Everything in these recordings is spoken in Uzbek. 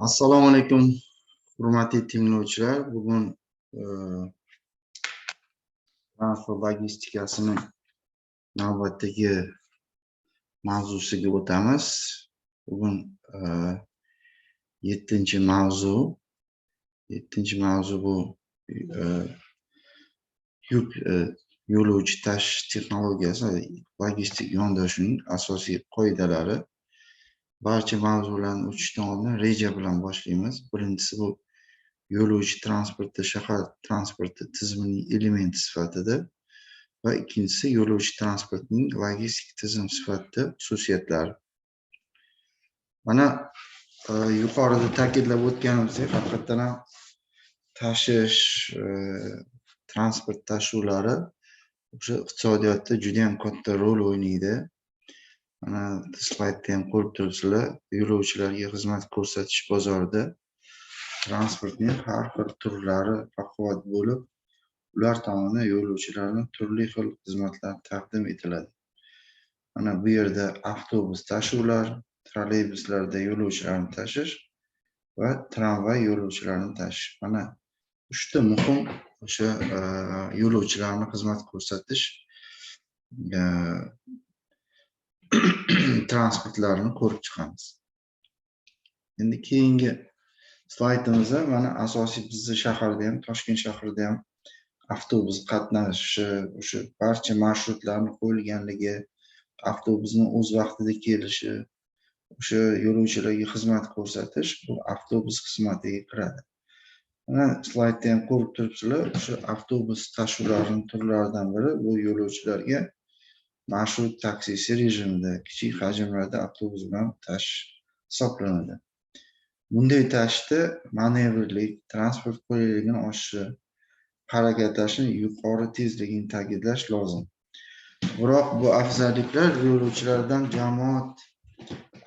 Assalomu alaykum, hurmatli tinglovchilar. Bugun transport logistikasining navbatdagi mavzusiga o'tamiz. Bugun 7-mavzu. 7-mavzu bu yuk yo'lovchi tashish texnologiyasi, logistik yondashuvning asosiy qoidalari. Barcha mavzularni o'tishdan oldin reja bilan boshlaymiz. Birinchisi bu yo'lovchi transporti shahar transporti tizimining elementi sifatida va ikkinchisi yo'lovchi transportining logistik tizim sifatida xususiyatlari. Mana yuqorida ta'kidlab o'tganimizdek, haqiqatan ham tashish transport tashuvlari o'sha iqtisodiyotda juda ham katta rol o'ynaydi. Mana slaydda ham ko'rib turibsizlar, yo'lovchilarga xizmat ko'rsatish bozorida transportning har xil turlari baquvvat bo'lib, ular tomonidan yo'lovchilarning turli xil xizmatlar taqdim etiladi. Mana bu yerda avtobus tashuvlar, trolleybuslarda yo'lovchilarni tashish va tramvay yo'lovchilarni tashish. Mana 3 ta muhim o'sha yo'lovchilarni xizmat ko'rsatish transportlarini ko'rib chiqamiz. Endi keyingi slaydimizda mana asosiy bizning shaharda ham, Toshkent shahrida ham avtobus qatnashishi, o'sha barcha marshrutlarni qo'yilganligi, avtobusning o'z vaqtida kelishi, o'sha yo'lovchilarga xizmat ko'rsatish bu avtobus xizmatiga kiradi. Mana slaydda ham ko'rib turibsizlar, o'sha avtobus tashuvlarining turlaridan biri bu yo'lovchilarga marshrut taksisi rejimida kichik hajmlarda avtobus bilan tashish hisoblanadi. Bunday tashishda manevrlik, transport qulayligini oshishi, harakatlashning yuqori tezligini ta'kidlash lozim. Biroq bu afzalliklar yo'lovchilardan jamoat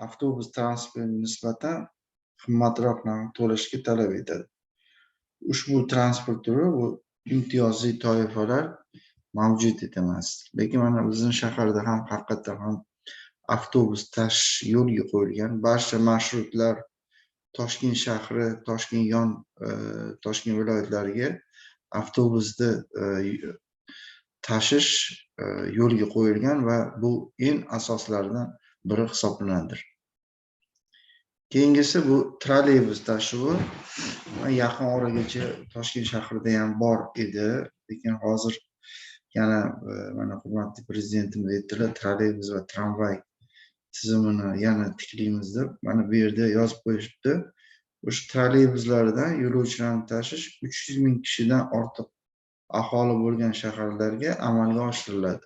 avtobus transportiga nisbatan qimmatroq narx to'lashga talab etadi. Ushbu transport turi bu imtiyozli toifalar mavjud emas. Lekin mana bizning shaharda ham haqiqatan ham avtobus tashish yo'lga qo'yilgan. Barcha marshrutlar Toshkent shahri, Toshkent viloyatlariga avtobusda tashish yo'lga qo'yilgan va bu eng asoslaridan biri hisoblanadi. Keyingisi bu trolleybus tashuvi. Yaqin oragacha Toshkent shahrida ham bor edi, lekin hozir yana mana hurmatli prezidentimiz aytdilar, trolleybus va tramvay tizimini yana tiklaymiz deb. Mana bu yerda yozib qo'yishibdi. O'sha trolleybuslardan yo'lovchilarni tashish 300 ming kishidan ortiq aholi bo'lgan shaharlarga amalga oshiriladi.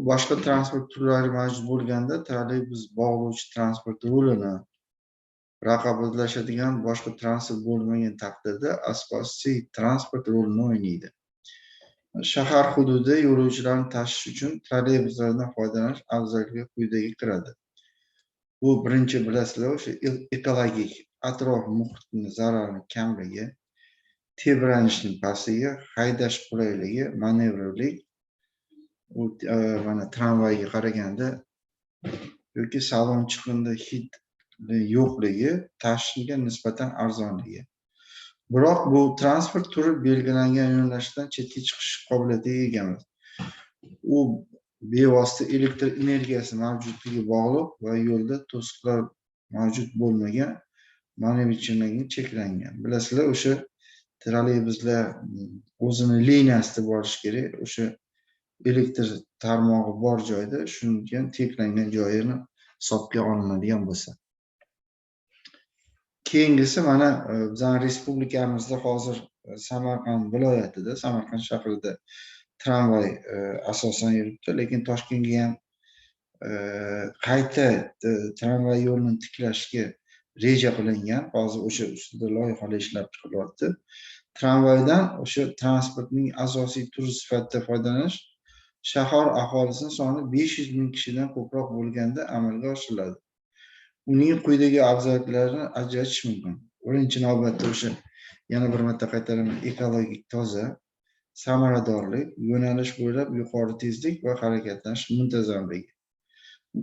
Boshqa transport turlari mavjud bo'lganda trolleybus bog'lovchi transport rolini raqobatlashadigan boshqa transport bo'lmagan taqdirda asosiy transport rolini o'ynaydi. Shahar hududida yo'lovchilarni tashish uchun trolleybuslardan foydalanish afzalligiga quyidagi kiradi. Bu birinchi bilasizlar, o'sha ekologik atrof muhitning zararli kamligi, tebranishning pastligi, haydash qulayligi, manevrlik, mana tramvayga qaraganda yoki salon chiqindi hid yo'qligi, tashishga nisbatan arzonligi. Biroq bu transport turi belgilangan yo'nalishdan chetga chiqish qobiliyatiga ega emas. U bevosita elektr energiyasi mavjudligiga bog'liq va yo'lda to'siqlar mavjud bo'lmagan, manevrchiligini cheklangan. Bilasizlar, o'sha trolleybuslar o'zini liniyasida borish kerak. O'sha elektr tarmog'i bor joyda shunga cheklangan joyini hisobga olinadigan bo'lsa. Keyingisi mana bizning respublikamizda hozir Samarqand viloyatida, Samarqand shahrida tramvay asosan yuribdi, lekin Toshkentga ham qayta tramvay yo'lini tiklashga reja qilingan. Hozir o'sha ustida loyihalar ishlab chiqilyapti. Tramvaydan o'sha transportning asosiy turi sifatida foydalanish shahar aholisining soni 500 ming kishidan ko'proq bo'lganda amalga oshiriladi. Uning quyidagi afzalliklarini ajratish mumkin. Birinchi navbatda o'sha yana bir marta qaytaraman, ekologik toza, samaradorlik, yo'nalish bo'ylab yuqori tezlik va harakatlanish muntazamligi.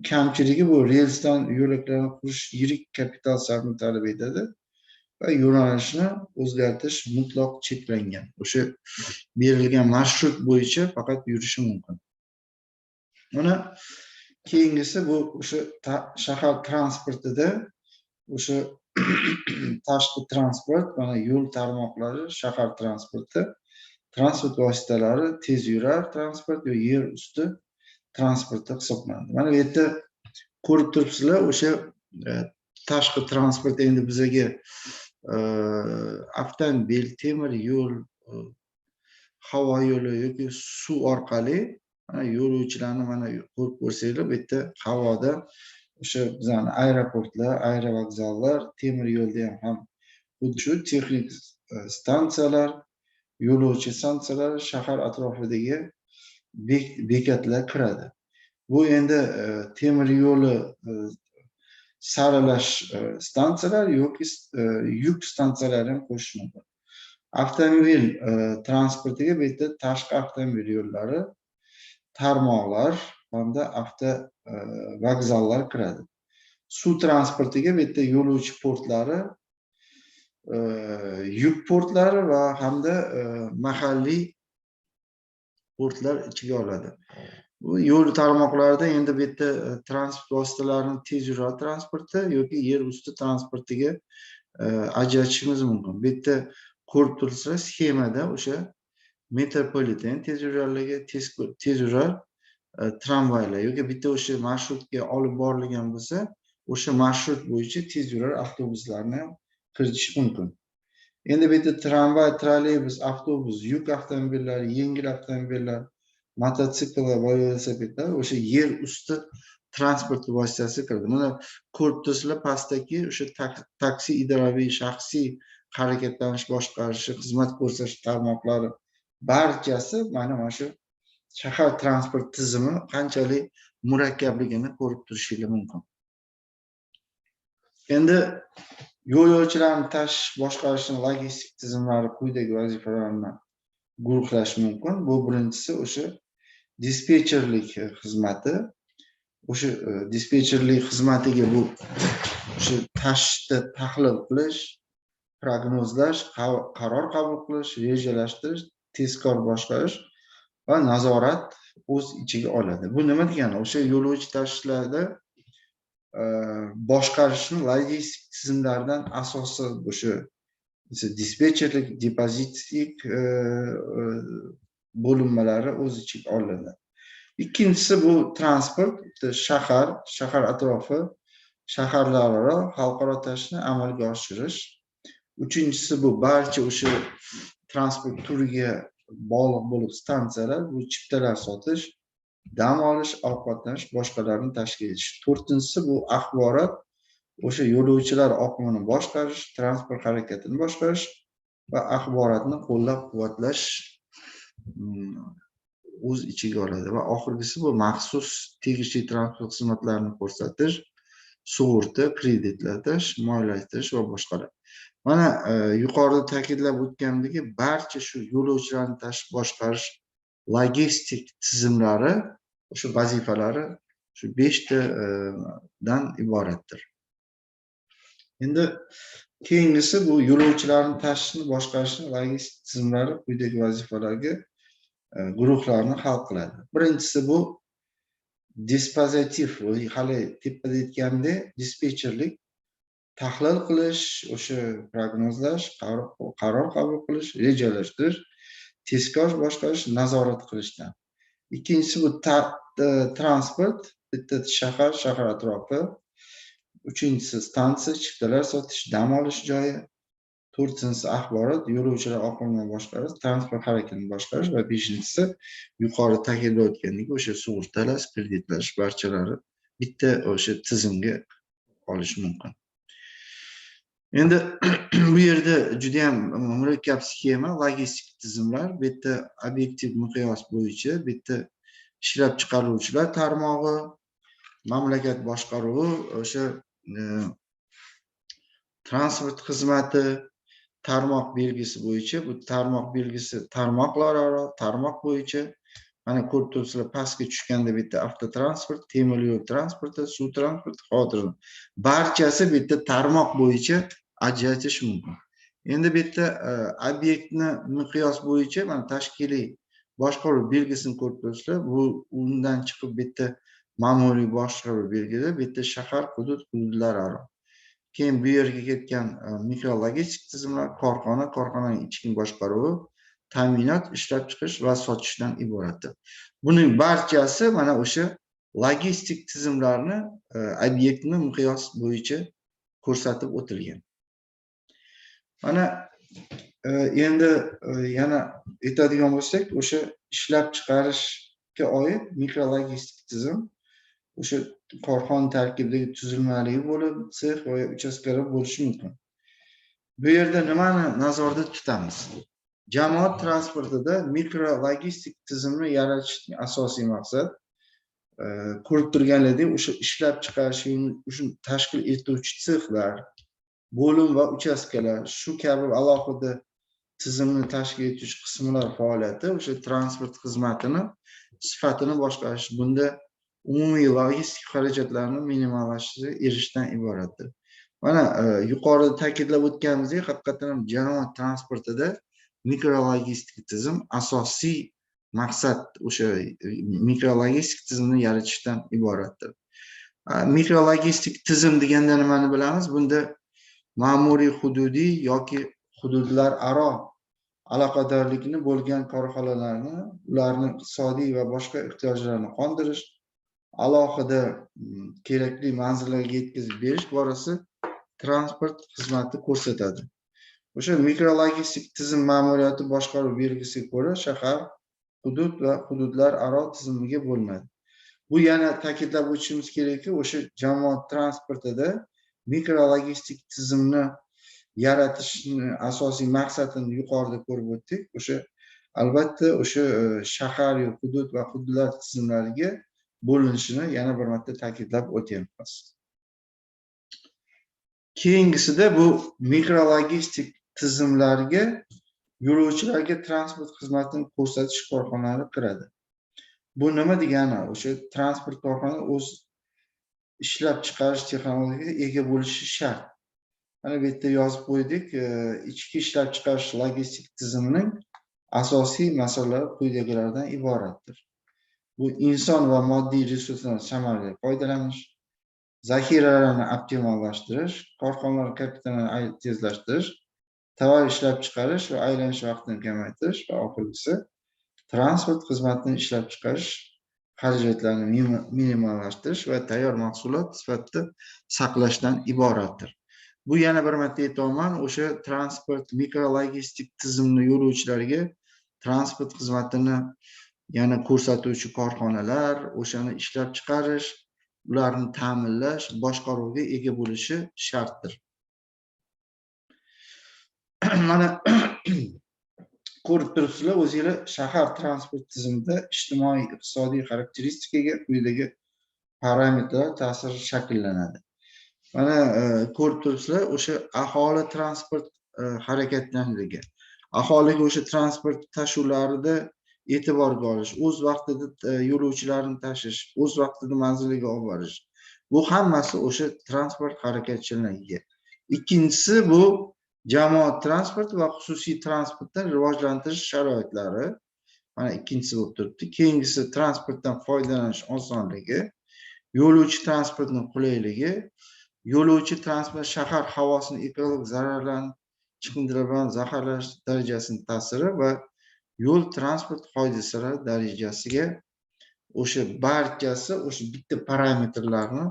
Kamchiligi bu relsdan yo'laklarni qurish yirik kapital sarfini talab etadi va yo'nalishni o'zgartirish mutlaq cheklangan. O'sha berilgan marshrut bo'yicha faqat yurishi mumkin. Mana keyingisi bu o'sha shahar transportida o'sha tashqi transport, mana yo'l tarmoqlari, shahar transporti, transport vositalari, tez yurar transport va yer usti transporti hisoblanadi. Mana bu yerda ko'rib turibsizlar, o'sha tashqi transport endi bizaga avtomobil, temir yo'l, havo yo'li yoki suv orqali mana yo'lovchilarni mana ko'rib ko'rsanglar, bu yerda havoda o'sha bizani aeroportlar, aerovokzallar, temir yo'lda ham xuddi shu texnik stansiyalar, yo'lovchi stansiyalari, shahar atrofidagi bekatlar kiradi. Bu endi temir yo'li saralash stansiyalar yoki yuk stansiyalari ham qo'shish mumkin. Avtomobil transportiga bu yerda tashqi avtomobil yo'llari, tarmoqlar hamda vokzallar kiradi. Suv transportiga bu yerda yo'lovchi portlari, yuk portlari va hamda mahalliy portlar ichiga oladi. Bu yo'l tarmoqlarida endi bu yerda transport vositalarini tez yurar transporti yoki yer usti transportiga ajratishimiz mumkin. Bu yerda ko'rib turibsizlar, sxemada o'sha metropoliten tez yurarligi, tez yurar tramvaylar yoki bitta o'sha marshrutga olib borilgan bo'lsa, o'sha marshrut bo'yicha tez yurar avtobuslarni ham kiritish mumkin. Endi bu yerda tramvay, trolleybus, avtobus, yuk avtomobillari, yengil avtomobillar, mototsikllar va velosipedlar o'sha yer usti transport vositasi kirdi. Mana ko'rib turibsizlar, pastdagi o'sha taksi idoraviy shaxsiy harakatlanish boshqarishi, xizmat ko'rsatish tarmoqlari barchasi mana shu shahar transport tizimi qanchalik murakkabligini ko'rib turishingiz mumkin. Endi yo'lovchilarni tashish boshqarishning logistik tizimlari quyidagi vazifalarni guruhlash mumkin. Bu birinchisi o'sha dispetcherlik xizmati. O'sha dispetcherlik xizmatiga bu o'sha tashishni tahlil qilish, prognozlash, qaror qabul qilish, rejalashtirish, tezkor boshqarish va nazorat o'z ichiga oladi. Bu nima degani? O'sha yo'lovchi tashishlarda boshqarishning logistik tizimlaridan asosi o'sha dispetcherlik, depozitlik bo'linmalari o'z ichiga oladi. Ikkinchisi bu transport, shahar atrofi, shaharlararo xalqaro tashishni amalga oshirish. Uchinchisi bu barcha o'sha transport turiga bog'liq bo'lib stansiyalar, bu chiptalar sotish, dam olish, ovqatlanish, boshqalarni tashkil etish. To'rtinchisi bu axborot, o'sha yo'lovchilar oqimini boshqarish, transport harakatini boshqarish va axborotni qo'llab-quvvatlash o'z ichiga oladi. Va oxirgisi bu maxsus tegishli transport xizmatlarini ko'rsatish, sug'urta, kreditlatish, moliyalashtirish va boshqalar. Mana yuqorida ta'kidlab o'tgandek, barcha shu yo'lovchilarni tashib boshqarish logistik tizimlari, o'sha vazifalari shu 5 dan iboratdir. Endi keyingisi bu yo'lovchilarni tashishni boshqarishning logistik tizimlari quyidagi vazifalarga guruhlarni hal qiladi. Birinchisi bu dispozitiv, hali tepada aytgandek, dispetcherlik, tahlil qilish, o'sha prognozlash, qaror qabul qilish, rejalashtirish, tezkor boshqarish, nazorat qilishdan. Ikkinchisi bu transport, bitta shahar atrofi. Uchinchisi stansiya, chiptalar sotish, dam olish joyi. To'rtinchisi axborot, yo'lovchilar oqimini boshqarish, transport harakatini boshqarish va beshinchisi yuqori ta'kidlab o'tgandek, o'sha sug'urtalash, kreditlash barchalari bitta o'sha tizimga olish mumkin. Endi bu yerda juda ham murakkab sxema, logistik tizimlar, bu yerda obyektiv miqyos bo'yicha, bu yerda ishlab chiqaruvchilar tarmog'i, mamlakat boshqaruvi, o'sha transport xizmati, tarmoq belgisi bo'yicha, bu tarmoq belgisi tarmoqlararo, tarmoq bo'yicha, Mana ko'rib turibsizlar, pastga tushganda bitta avtotransport, temir yo'l transporti, suv transporti, havo transporti. Barchasi bitta tarmoq bo'yicha ajratish mumkin. Endi bitta obyektni miqyos bo'yicha mana tashkiliy boshqaruv belgisini ko'rib turibsizlar. Bu undan chiqib bitta ma'muriy boshqaruv belgisi, bitta shahar hududlararo. Keyin bu yerga ketgan mikrologistik tizimlar, korxonaning ichki boshqaruvi, ta'minot, ishlab chiqarish va sotishdan iboratdir. Buning barchasi mana o'sha logistik tizimlarni obyektni miqyos bo'yicha ko'rsatib o'tilgan. Mana endi yana aytadigan bo'lsak, o'sha ishlab chiqarishga oid mikrologistik tizim o'sha korxona tarkibidagi tuzilmaligi bo'lib, sex va uchastkalar bo'lishi mumkin. Bu yerda nimani nazarda tutamiz? Jamoat transportida mikrologistik tizimni yaratishning asosiy maqsad ko'rib turganlaringizdek, o'sha ishlab chiqarish uchun tashkil etuvchi sexlar, bo'lim va uchastkalar, shu kabi alohida tizimni tashkil etuvchi qismlar faoliyati o'sha transport xizmatini sifatini boshqarish, bunda umumiy logistik xarajatlarni minimallashtirishga erishishdan iboratdir. Mana yuqorida ta'kidlab o'tganimizdek, haqiqatan ham jamoat transportida mikrologistik tizim asosiy maqsad o'sha mikrologistik tizimni yaratishdan iboratdir. Mikrologistik tizim deganda nimani bilamiz? Bunda ma'muriy hududiy yoki hududlararo aloqadorlikni bo'lgan korxonalarni, ularning iqtisodiy va boshqa ehtiyojlarini qondirish, alohida kerakli manzillarga yetkazib berish borasida transport xizmati ko'rsatadi. O'sha mikrologistik tizim ma'muriyati boshqaruv belgisiga ko'ra shahar, hudud va hududlararo tizimiga bo'linadi. Bu yana ta'kidlab o'tishimiz kerakki, o'sha jamoat transportida mikrologistik tizimni yaratishni asosiy maqsadini yuqorida ko'rib o'tdik. O'sha albatta o'sha shahar, hudud va hududlar tizimlariga bo'linishini yana bir marta ta'kidlab o'tyapmiz. Keyingisida bu mikrologistik tizimlarga yo'lovchilarga transport xizmatini ko'rsatish korxonalari kiradi. Bu nima degani? O'sha transport korxonasi o'z ishlab chiqarish texnologiyaga ega bo'lishi shart. Mana bu yerda yozib qo'ydik, ichki ishlab chiqarish logistik tizimining asosiy masalalari quyidagilardan iboratdir. Bu inson va moddiy resurslardan samarali foydalanish, zaxiralarni optimallashtirish, korxonalar kapitalini tezlashtirish, tovar ishlab chiqarish va aylanish vaqtini kamaytirish va oxirgisi transport xizmatini ishlab chiqarish xarajatlarini minimallashtirish va tayyor mahsulot sifatida saqlashdan iboratdir. Bu yana bir marta aytaman, o'sha transport mikrologistik tizimni yo'lovchilarga transport xizmatini yana ko'rsatuvchi korxonalar, o'shani ishlab chiqarish, ularni ta'minlash, boshqaruvga ega bo'lishi shartdir. Mana ko'rib turibsizlar, o'zingizlar shahar transport tizimida ijtimoiy iqtisodiy xarakteristikaga quyidagi parametrlar ta'siri shakllanadi. Mana ko'rib turibsizlar, o'sha aholi transport harakatlanligi, aholiga o'sha transport tashuvlarida e'tiborga olish, o'z vaqtida yo'lovchilarni tashish, o'z vaqtida manziliga olib borish. Bu hammasi o'sha transport harakatchanligiga. Ikkinchisi bu jamoat transporti va xususiy transportni rivojlantirish sharoitlari. Mana ikkinchisi bo'lib turibdi. Keyingisi transportdan foydalanish osonligi, yo'lovchi transportining qulayligi, yo'lovchi transport shahar havosini ekologik zararlarni chiqindilar bilan zaharlash darajasining ta'siri va yo'l transport hodisalari darajasiga o'sha barchasi o'sha bitta parametrlarni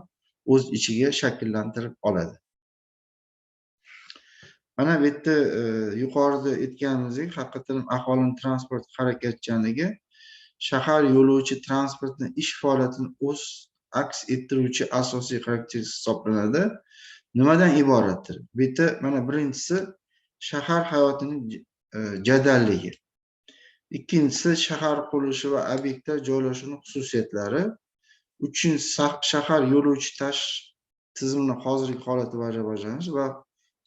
o'z ichiga shakllantirib oladi. Mana bu yerda yuqorida aytganimizdek, haqiqatan aholining transport harakatchanligi shahar yo'lovchi transportining ish faoliyatini o'z aks ettiruvchi asosiy xarakteristika hisoblanadi. Nimadan iboratdir? Bu yerda mana birinchisi shahar hayotining jadalligi. Ikkinchisi shahar qurilishi va obyektlar joylashuvining xususiyatlari. Uchinchisi shahar yo'lovchi tashish tizimining hozirgi holati va rivojlanishi va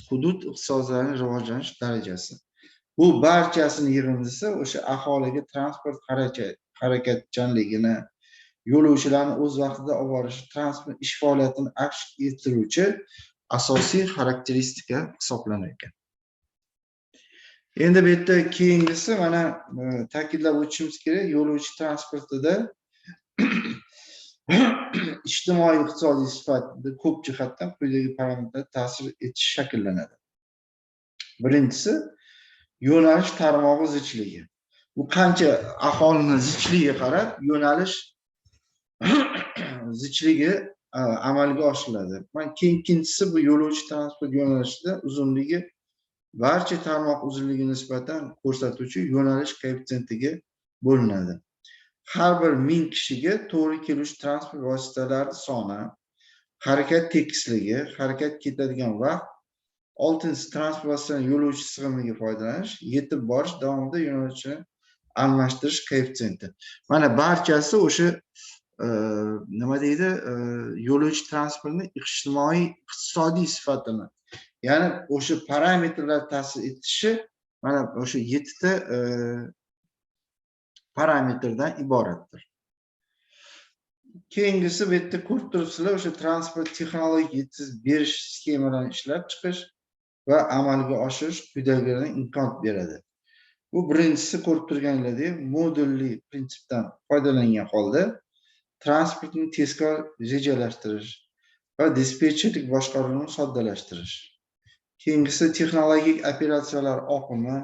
hudud iqtisodiyotning rivojlanish darajasi. Bu barchasini yig'indisi o'sha aholiga transport harakatchanligini, yo'lovchilarni o'z vaqtida olib borish, transport ish faoliyatini aks ettiruvchi asosiy xarakteristika hisoblanar ekan. Endi bu yerda keyingisi mana ta'kidlab o'tishimiz kerak, yo'lovchi transportida ijtimoiy iqtisodiy sifatida ko'p jihatdan quyidagi parametrlar ta'sir etishi shakllanadi. Birinchisi yo'nalish tarmog'i zichligi. Bu qancha aholini zichligiga qarab yo'nalish zichligi amalga oshiriladi. Ikkinchisi bu yo'lovchi transport yo'nalishida uzunligi barcha tarmoq uzunligi nisbatan ko'rsatuvchi yo'nalish koeffitsiyentiga bo'linadi. Har bir 1000 kishiga to'g'ri keluvchi transport vositalari soni, harakat tekisligi, harakat ketadigan vaqt, oltinchisi transport vositasining yo'lovchi sig'imiga foydalanish, yetib borish davomida yo'nalishni almashtirish koeffitsiyenti. Mana barchasi o'sha nima deydi, yo'lovchi transportining ijtimoiy iqtisodiy sifatini, ya'ni o'sha parametrlar ta'sir etishi mana o'sha 7 ta parametrdan iboratdir. Keyingisi bu yerda ko'rib turibsizlar, o'sha transport texnologik yetkazib berish sxemalarini ishlab chiqish va amalga oshirish quyidagilarga imkon beradi. Bu birinchisi ko'rib turganinglardek modulli prinsipdan foydalangan holda transportni tezkor rejalashtirish va dispetcherlik boshqaruvini soddalashtirish. Keyingisi texnologik operatsiyalar oqimi,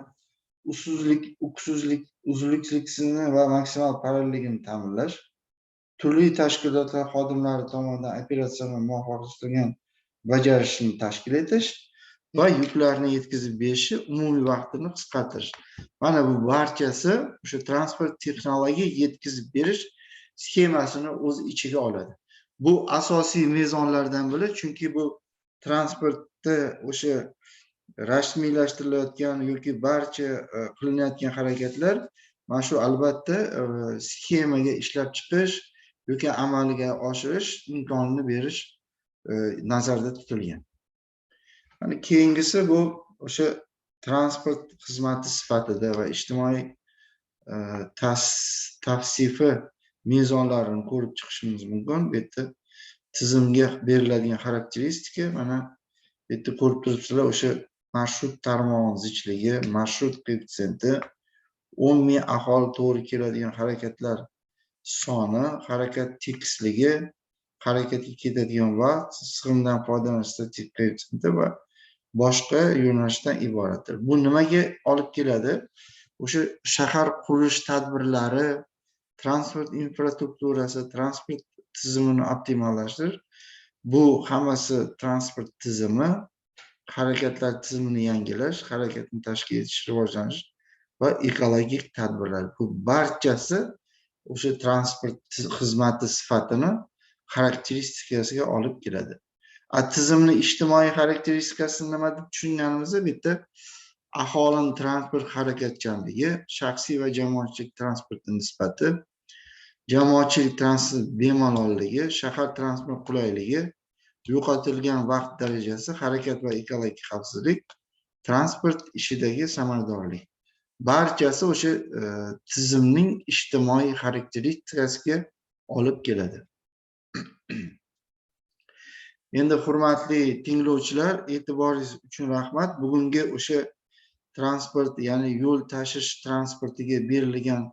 uzluksizlikni va maksimal parallelligini ta'minlash, turli tashkilotlar xodimlari tomonidan operatsiyani muvaffaqiyatli bajarishni tashkil etish va yuklarni yetkazib berishi umumiy vaqtini qisqartirish. Mana bu barchasi o'sha transport texnologik yetkazib berish sxemasini o'z ichiga oladi. Bu asosiy mezonlardan biri, chunki bu transportda o'sha rasmiylashtirilayotgan yoki barcha qilinayotgan harakatlar mana shu albatta sxemaga ishlab chiqish yoki amalga oshirish imkonini berish nazarda tutilgan. Mana keyingisi bu o'sha transport xizmati sifatida va ijtimoiy tavsifi mezonlarini ko'rib chiqishimiz mumkin. Bu yerda tizimga beriladigan xarakteristika, mana bu yerda ko'rib turibsizlar, o'sha marshrut tarmog'i zichligi, marshrut koeffitsiyenti, 10,000 aholi to'g'ri keladigan harakatlar soni, harakat tekisligi, harakatga ketadigan vaqt, sig'imdan foydalanish strategik koeffitsiyenti va boshqa yo'nalishdan iboratdir. Bu nimaga olib keladi? O'sha shahar qurilish tadbirlari, transport infrastrukturasi, transport tizimini optimallashtirish, bu hammasi transport tizimi, harakatlar tizimini yangilash, harakatni tashkil etish, rivojlanish va ekologik tadbirlar. Bu barchasi o'sha transport xizmati sifatini xarakteristikasiga olib keladi. Tizimni ijtimoiy xarakteristikasini nima deb tushunganimizda, bu yerda aholining transport harakatchanligi, shaxsiy va jamoatchilik transporti nisbati, jamoatchilik transport bemalolligi, shahar transport qulayligi, yo'qotilgan vaqt darajasi, harakat va ekologik xavfsizlik, transport ishidagi samaradorlik. Barchasi o'sha tizimning ijtimoiy xarakteristikasiga olib keladi. Endi hurmatli tinglovchilar, e'tiboringiz uchun rahmat. Bugungi o'sha transport, ya'ni yo'l tashish transportiga berilgan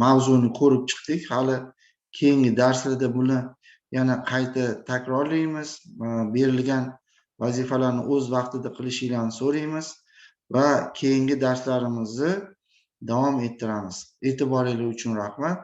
mavzuni ko'rib chiqdik. Hali keyingi darslarda buni yana qayta takrorlaymiz. Berilgan vazifalarni o'z vaqtida qilishinglarni so'raymiz va keyingi darslarimizni davom ettiramiz. E'tiboringiz uchun rahmat.